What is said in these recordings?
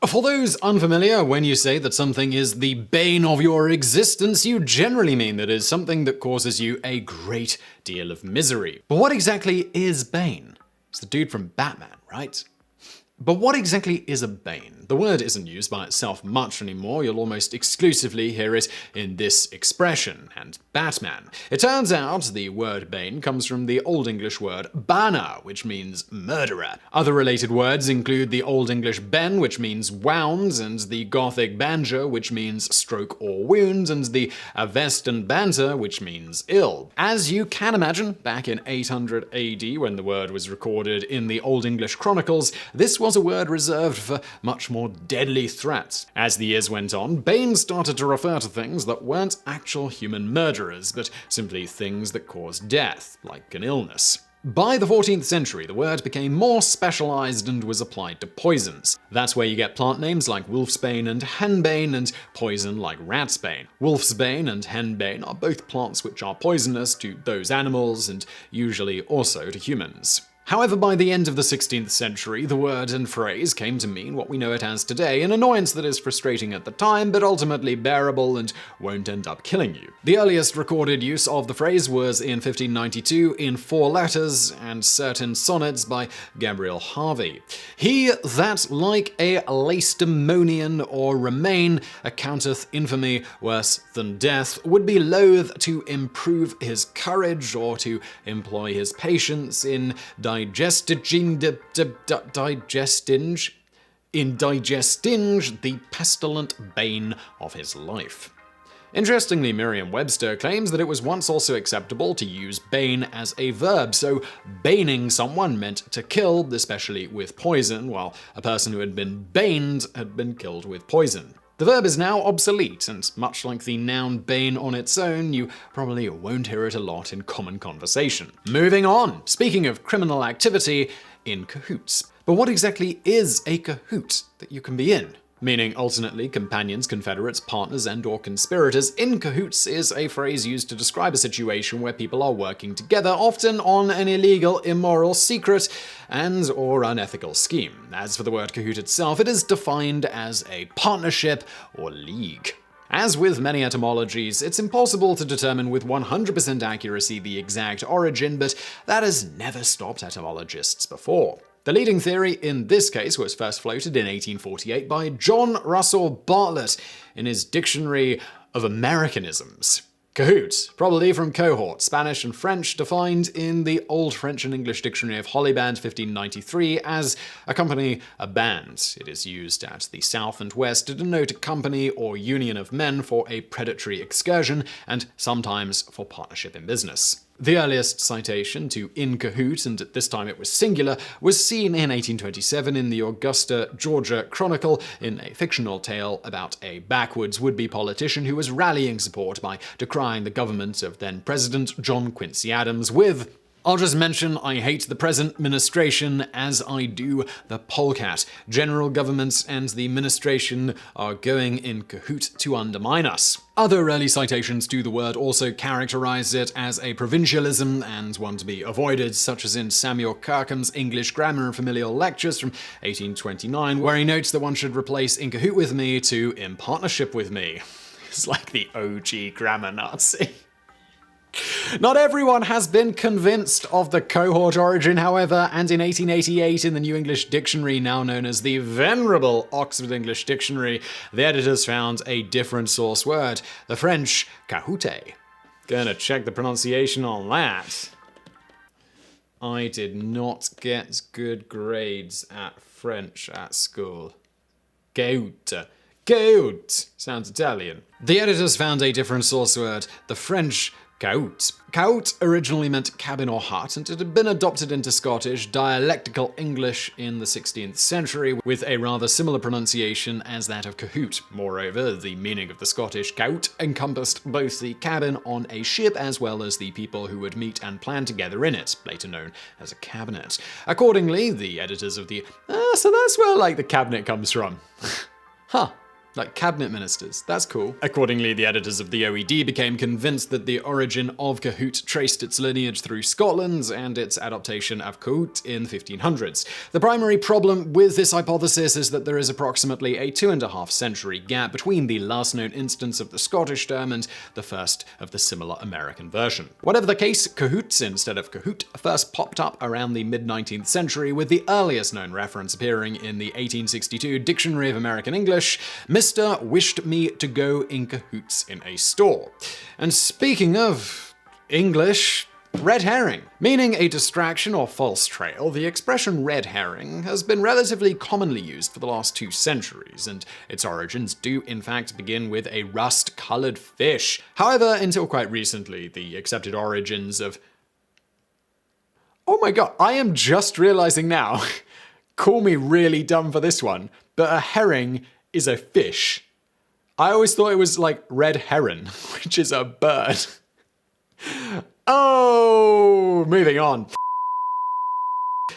For those unfamiliar, when you say that something is the bane of your existence, you generally mean that it is something that causes you a great deal of misery. But what exactly is Bane? It's the dude from Batman, right? But what exactly is a bane? The word isn't used by itself much anymore. You'll almost exclusively hear it in this expression, and Batman. It turns out the word bane comes from the Old English word bana, which means murderer. Other related words include the Old English benn, which means wound, and the Gothic banja, which means stroke or wound, and the Avestan banta, which means ill. As you can imagine, back in 800 AD, when the word was recorded in the Old English Chronicles, this was a word reserved for much more deadly threats. As the years went on, Bane started to refer to things that weren't actual human murderers, but simply things that caused death, like an illness. By the 14th century, the word became more specialized and was applied to poisons. That's where you get plant names like wolfsbane and henbane, and poison like ratsbane. Wolfsbane and henbane are both plants which are poisonous to those animals and usually also to humans. However, by the end of the 16th century, the word and phrase came to mean what we know it as today, an annoyance that is frustrating at the time, but ultimately bearable and won't end up killing you. The earliest recorded use of the phrase was in 1592 in 4 letters and certain sonnets by Gabriel Harvey. He that like a Lacedaemonian or Remain accounteth infamy worse than death would be loath to improve his courage or to employ his patience in digesting the pestilent bane of his life. Interestingly, Merriam-Webster claims that it was once also acceptable to use bane as a verb, so baning someone meant to kill, especially with poison, while a person who had been baned had been killed with poison. The verb is now obsolete, and much like the noun bane on its own, you probably won't hear it a lot in common conversation. Moving on, speaking of criminal activity, in cahoots. But what exactly is a cahoot that you can be in? Meaning alternately companions, confederates, partners, and or conspirators. In cahoots is a phrase used to describe a situation where people are working together, often on an illegal, immoral, secret, and or unethical scheme. As for the word cahoot itself, it is defined as a partnership or league. As with many etymologies, it's impossible to determine with 100% accuracy the exact origin, but that has never stopped etymologists before. The leading theory in this case was first floated in 1848 by John Russell Bartlett in his Dictionary of Americanisms. Cahoot, probably from cohort, Spanish and French, defined in the Old French and English Dictionary of Hollyband 1593 as a company, a band. It is used at the south and west to denote a company or union of men for a predatory excursion, and sometimes for partnership in business. The earliest citation to in cahoot, and at this time it was singular, was seen in 1827 in the Augusta, Georgia Chronicle in a fictional tale about a backwoods would-be politician who was rallying support by decrying the government of then-President John Quincy Adams with, "I'll just mention I hate the present administration as I do the polecat. General government and the administration are going in cahoot to undermine us." Other early citations to the word also characterize it as a provincialism and one to be avoided, such as in Samuel Kirkham's English Grammar and Familial Lectures from 1829, where he notes that one should replace in cahoot with me to in partnership with me. It's like the OG grammar Nazi. Not everyone has been convinced of the cohort origin, however, and in 1888 in the New English Dictionary, now known as the Venerable Oxford English Dictionary, the editors found a different source word, the French cahoute. Gonna check the pronunciation on that. I did not get good grades at French at school. Cahoute. Cahoute. Sounds Italian. The editors found a different source word, the French Cahoot. Cahoot originally meant cabin or hut, and it had been adopted into Scottish dialectical English in the 16th century, with a rather similar pronunciation as that of cahoot. Moreover, the meaning of the Scottish cahoot encompassed both the cabin on a ship as well as the people who would meet and plan together in it, later known as a cabinet. Accordingly, the editors of the so that's where the cabinet comes from. Huh. Like cabinet ministers. That's cool. Accordingly, the editors of the OED became convinced that the origin of Cahoot traced its lineage through Scotland and its adaptation of Cahoot in the 1500s. The primary problem with this hypothesis is that there is approximately a 2.5 century gap between the last known instance of the Scottish term and the first of the similar American version. Whatever the case, Cahoots instead of Cahoot first popped up around the mid-19th century, with the earliest known reference appearing in the 1862 Dictionary of American English. Mr. wished me to go in cahoots in a store. And speaking of English, red herring. Meaning a distraction or false trail, the expression red herring has been relatively commonly used for the last 2 centuries, and its origins do in fact begin with a rust-colored fish. However, until quite recently, the accepted origins of... Oh my god, I am just realizing now, call me really dumb for this one, but a herring is a fish. I always thought it was like red heron, which is a bird. Oh, moving on.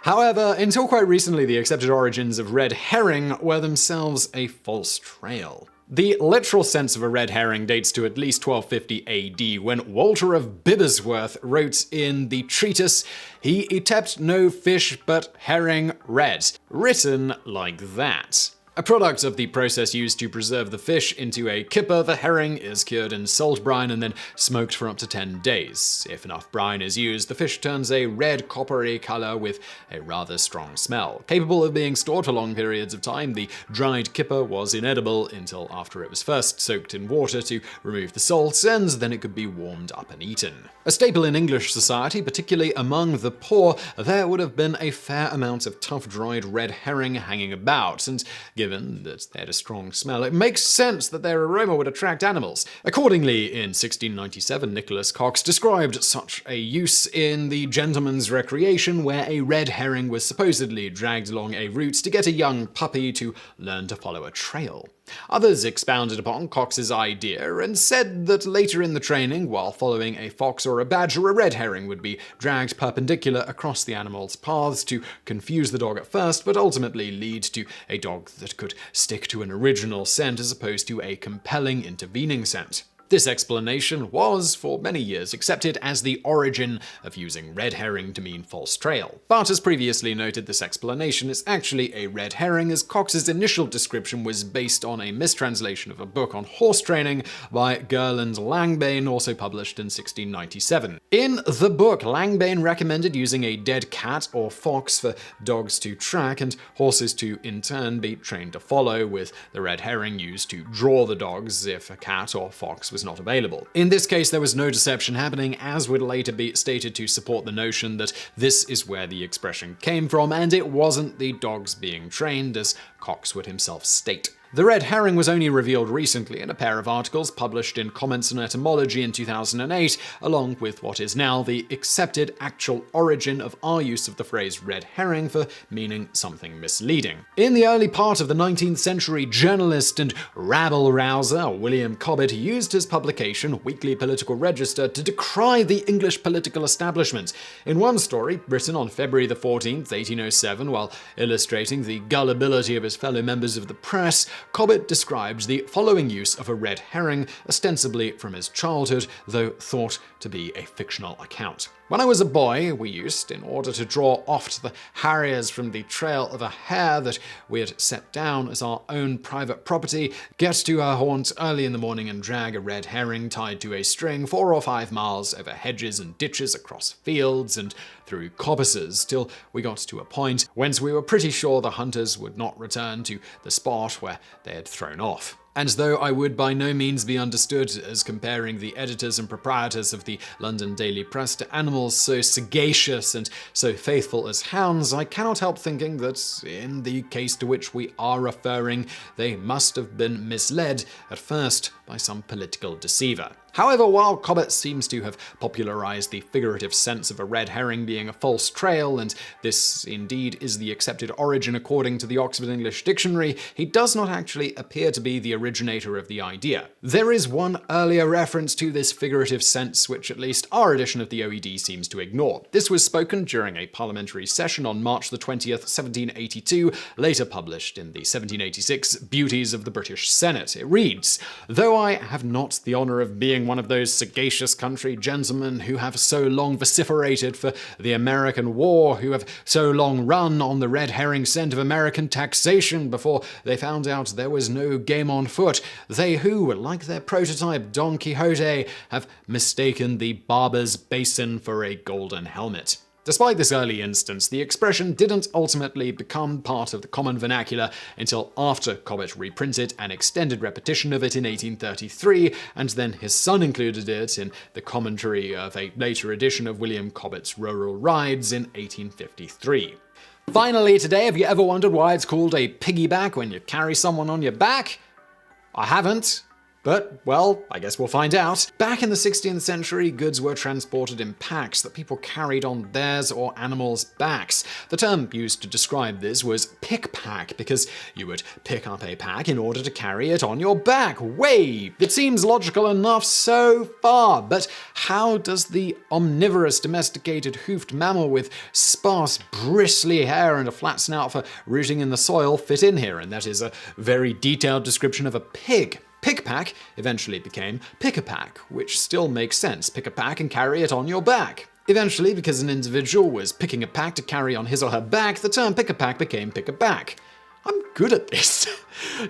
However, until quite recently, the accepted origins of red herring were themselves a false trail. The literal sense of a red herring dates to at least 1250 AD, when Walter of Bibbersworth wrote in the treatise, "He ytept no fish but herring red," written like that. A product of the process used to preserve the fish into a kipper, the herring is cured in salt brine and then smoked for up to 10 days. If enough brine is used, the fish turns a red coppery color with a rather strong smell. Capable of being stored for long periods of time, the dried kipper was inedible until after it was first soaked in water to remove the salts, and then it could be warmed up and eaten. A staple in English society, particularly among the poor, there would have been a fair amount of tough dried red herring hanging about, and given that they had a strong smell, it makes sense that their aroma would attract animals. Accordingly, in 1697, Nicholas Cox described such a use in The Gentleman's Recreation, where a red herring was supposedly dragged along a route to get a young puppy to learn to follow a trail. Others expounded upon Cox's idea and said that later in the training, while following a fox or a badger, a red herring would be dragged perpendicular across the animal's paths to confuse the dog at first, but ultimately lead to a dog that could stick to an original scent as opposed to a compelling intervening scent. This explanation was, for many years, accepted as the origin of using red herring to mean false trail. But as previously noted, this explanation is actually a red herring, as Cox's initial description was based on a mistranslation of a book on horse training by Gerland Langbane, also published in 1697. In the book, Langbane recommended using a dead cat or fox for dogs to track and horses to, in turn, be trained to follow, with the red herring used to draw the dogs if a cat or fox was not available. In this case, there was no deception happening, as would later be stated to support the notion that this is where the expression came from, and it wasn't the dogs being trained, as Cox would himself state. The red herring was only revealed recently in a pair of articles published in Comments on Etymology in 2008, along with what is now the accepted actual origin of our use of the phrase red herring for meaning something misleading. In the early part of the 19th century, journalist and rabble-rouser William Cobbett used his publication, Weekly Political Register, to decry the English political establishment. In one story, written on February the 14th, 1807, while illustrating the gullibility of his fellow members of the press, Cobbett described the following use of a red herring, ostensibly from his childhood, though thought to be a fictional account. "When I was a boy, we used, in order to draw oft the harriers from the trail of a hare that we had set down as our own private property, get to her haunt early in the morning and drag a red herring tied to a string 4 or 5 miles over hedges and ditches, across fields and through coppices, till we got to a point whence we were pretty sure the hunters would not return to the spot where they had thrown off." And though I would by no means be understood as comparing the editors and proprietors of the London Daily Press to animals so sagacious and so faithful as hounds, I cannot help thinking that, in the case to which we are referring, they must have been misled at first by some political deceiver. However, while Cobbett seems to have popularized the figurative sense of a red herring being a false trail, and this indeed is the accepted origin according to the Oxford English Dictionary, he does not actually appear to be the originator of the idea. There is one earlier reference to this figurative sense which at least our edition of the OED seems to ignore. This was spoken during a parliamentary session on March the 20th, 1782, later published in the 1786 Beauties of the British Senate. It reads, "Though I have not the honour of being one of those sagacious country gentlemen who have so long vociferated for the American war, who have so long run on the red herring scent of American taxation before they found out there was no game on foot, they who, like their prototype Don Quixote, have mistaken the barber's basin for a golden helmet." Despite this early instance, the expression didn't ultimately become part of the common vernacular until after Cobbett reprinted an extended repetition of it in 1833, and then his son included it in the commentary of a later edition of William Cobbett's Rural Rides in 1853. Finally today, have you ever wondered why it's called a piggyback when you carry someone on your back? I haven't. But, well, I guess we'll find out. Back in the 16th century, goods were transported in packs that people carried on theirs or animals' backs. The term used to describe this was pick-pack, because you would pick up a pack in order to carry it on your back. Way! It seems logical enough so far, but how does the omnivorous domesticated hoofed mammal with sparse, bristly hair and a flat snout for rooting in the soil fit in here? And that is a very detailed description of a pig. Pick-pack eventually became pick-a-pack, which still makes sense. Pick a pack and carry it on your back. Eventually, because an individual was picking a pack to carry on his or her back, the term pick-a-pack became pick-a-back. I'm good at this.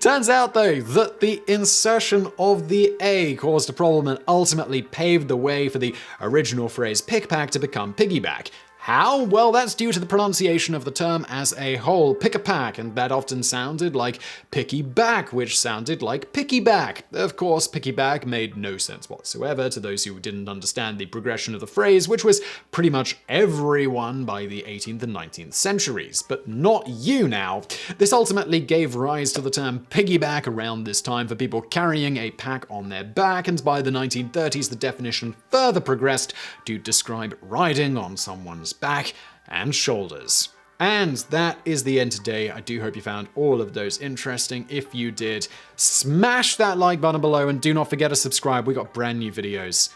Turns out, though, that the insertion of the A caused a problem and ultimately paved the way for the original phrase pick-pack to become piggyback. How? Well, that's due to the pronunciation of the term as a whole, pick-a-pack, and that often sounded like picky-back, which sounded like picky-back. Of course, picky-back made no sense whatsoever to those who didn't understand the progression of the phrase, which was pretty much everyone by the 18th and 19th centuries. But not you now. This ultimately gave rise to the term piggyback around this time for people carrying a pack on their back, and by the 1930s the definition further progressed to describe riding on someone's back and shoulders. And that is the end today. I do hope you found all of those interesting. If you did, smash that like button below and do not forget to subscribe. We got brand new videos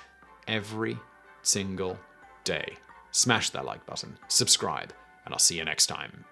every single day. Smash that like button, subscribe, and I'll see you next time.